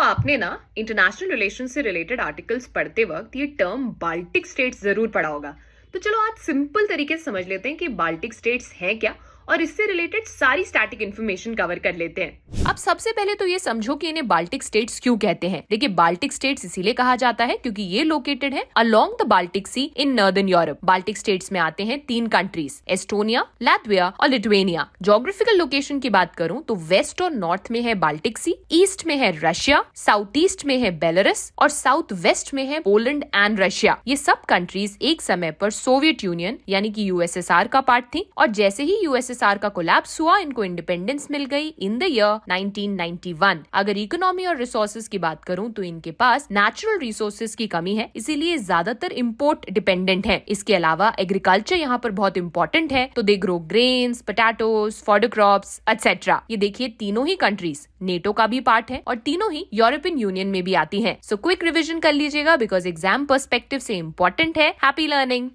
आपने ना international relation से रिलेटेड आर्टिकल्स पढ़ते वक्त ये टर्म बाल्टिक स्टेट्स जरूर पढ़ा होगा। तो चलो आज सिंपल तरीके से समझ लेते हैं कि बाल्टिक स्टेट्स हैं क्या और इससे रिलेटेड सारी स्टैटिक इन्फॉर्मेशन कवर कर लेते हैं। अब सबसे पहले तो ये समझो कि इन्हें बाल्टिक स्टेट्स क्यों कहते हैं। देखिए, बाल्टिक स्टेट्स इसीलिए कहा जाता है क्योंकि ये लोकेटेड है along the Baltic Sea in Northern Europe. Baltic states में आते हैं 3 कंट्रीज, एस्टोनिया, लातविया और लिथुआनिया। ज्योग्राफिकल लोकेशन की बात करूं तो वेस्ट और नॉर्थ में है बाल्टिक सी, ईस्ट में है रशिया, साउथ ईस्ट में है बेलारूस और साउथ वेस्ट में है पोलैंड एंड रशिया। ये सब कंट्रीज एक समय पर सोवियत यूनियन यानी कि यूएसएसआर का पार्ट थी और जैसे ही यूएसएसआर का कोलैप्स हुआ, इनको इंडिपेंडेंस मिल गई इन द ईयर 1991। अगर इकोनॉमी और रिसोर्सेज की बात करूं तो इनके पास नेचुरल रिसोर्सेज की कमी है, इसीलिए ज्यादातर इंपोर्ट डिपेंडेंट है। इसके अलावा एग्रीकल्चर यहाँ पर बहुत इंपॉर्टेंट है, तो they grow grains, potatoes, fodder crops etcetera. ये देखिए, तीनों ही कंट्रीज नेटो का भी पार्ट है और तीनों ही यूरोपियन यूनियन में भी आती हैं। सो क्विक रिवीजन कर लीजिएगा बिकॉज एग्जाम पर्सपेक्टिव से इंपॉर्टेंट है। Happy learning.